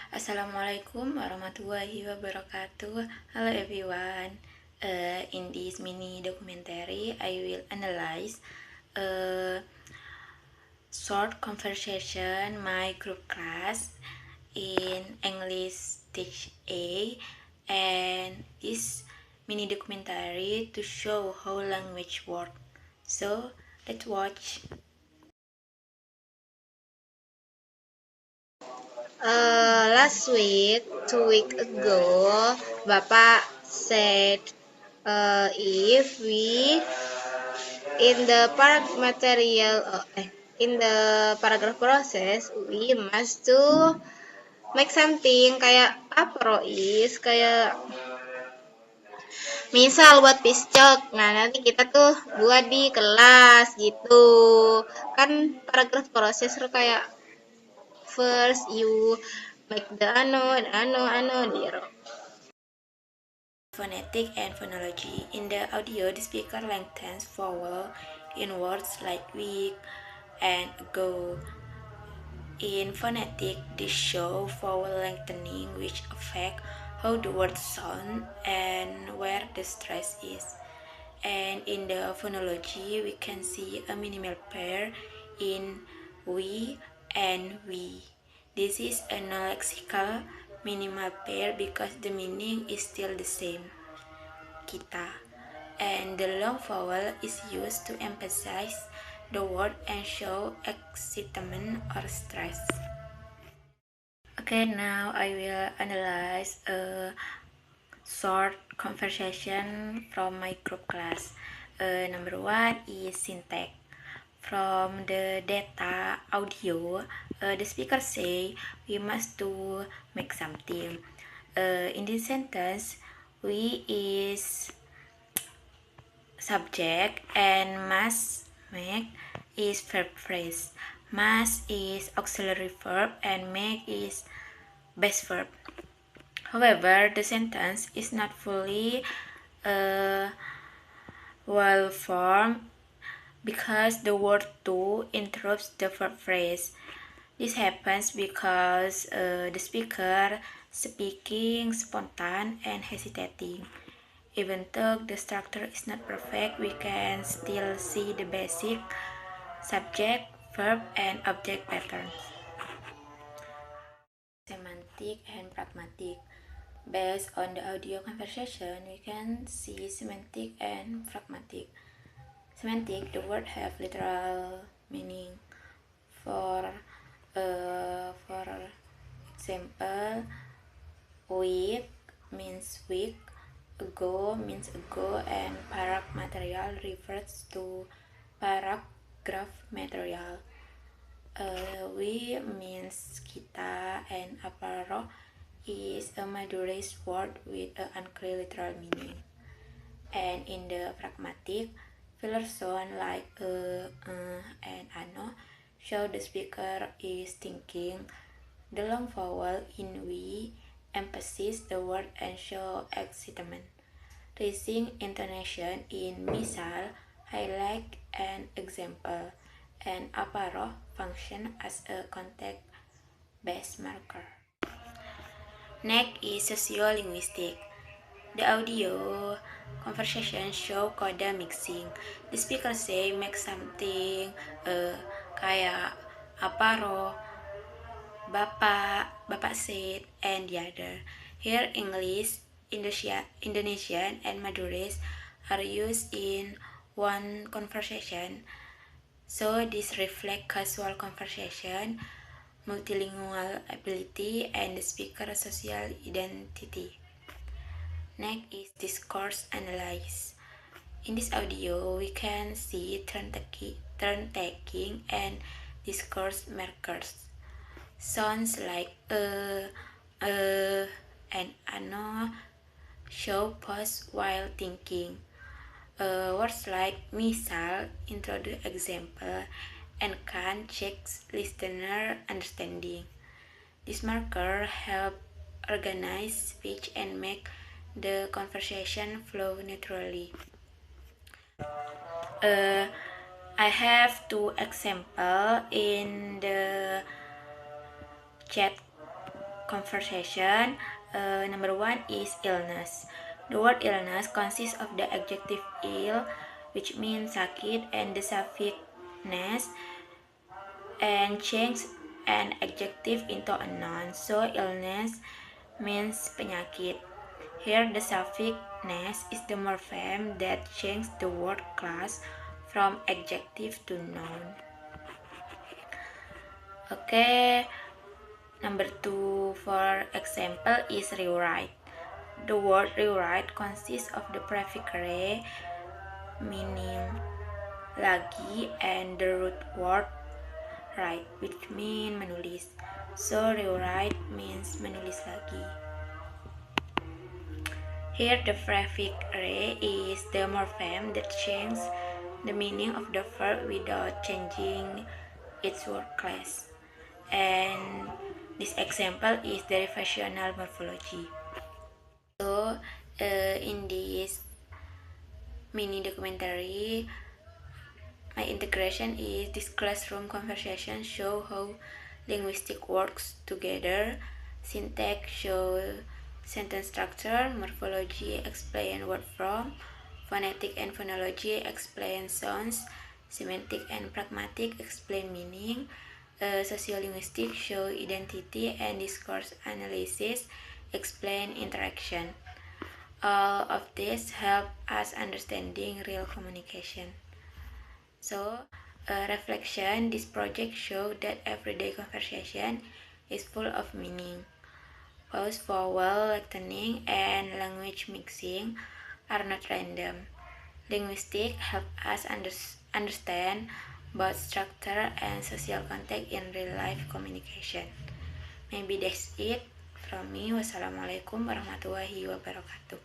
Assalamualaikum warahmatullahi wabarakatuh. Hello everyone. In this mini documentary, I will analyze a short conversation my group class in English Teach A, and this mini documentary to show how language work. So let's watch. Last week, 2 weeks ago, Bapak said if we in the in the paragraph process we must to make something kayak apa Rois, kayak misal buat piscok. Nah, nanti kita tuh buat di kelas gitu. Kan paragraph proses kayak first you make the ano. Phonetic and phonology. In the audio, the speaker lengthens vowel in words like week and go. In phonetic, this show vowel lengthening which affect how the words sound and where the stress is. And in the phonology, we can see a minimal pair in we and we. This is a non-lexical minimal pair because the meaning is still the same, kita, and the long vowel is used to emphasize the word and show excitement or stress. Okay, now I will analyze a short conversation from my group class. Number one is syntax. From the data audio, the speaker say we must do make something. In this sentence, we is subject and must make is verb phrase. Must is auxiliary verb and make is base verb. However, the sentence is not fully well formed because the word to interrupts the verb phrase. This happens because the speaker speaking spontaneous and hesitating. Even though the structure is not perfect, we can still see the basic subject, verb, and object patterns. Semantic and pragmatic. Based on the audio conversation, we can see semantic and pragmatic. Semantic, the word have literal meaning. For example, week means week, ago means ago, and paragraph material refers to paragraph material. We means kita, and aparo is a Madurese word with an unclear literal meaning. And in the pragmatic, filler sound like and ano show the speaker is thinking. The long vowel in we emphasize the word and show excitement. Raising intonation in misal highlight an example, and aparo function as a context-based marker. Next is sociolinguistic. The audio conversation show coda mixing. The speaker say make something kayak aparo, bapak said, and the other. Here English, Indonesian, and Madurese are used in one conversation. So this reflects casual conversation, multilingual ability, and the speaker's social identity. Next is discourse analysis. In this audio, we can see turn taking and discourse markers. Sounds like and ano show pause while thinking. Words like misal introduce example and can check listener understanding. This marker help organize speech and make the conversation flow naturally. I have two examples in the chat conversation. Number one is illness. The word illness consists of the adjective ill, which means sakit, and the suffix ness, and change an adjective into a noun. So illness means penyakit. Here the suffix ness is the morpheme that changes the word class from adjective to noun. Okay, number two, for example, is rewrite. The word rewrite consists of the prefix re, meaning lagi, and the root word write, which means menulis. So rewrite means menulis lagi. Here the prefix re is the morpheme that changes the meaning of the verb without changing its word class. And this example is derivational morphology. So in this mini documentary, my integration is this classroom conversation show how linguistic works together. Syntax show sentence structure, morphology explain word form, phonetic and phonology explain sounds, semantic and pragmatic explain meaning, sociolinguistic show identity, and discourse analysis explain interaction. All of this help us understanding real communication. So, reflection, this project show that everyday conversation is full of meaning. Pause, vowel, lengthening, and language mixing are not random. Linguistics help us understand both structure and social context in real-life communication. Maybe that's it from me. Wassalamualaikum warahmatullahi wabarakatuh.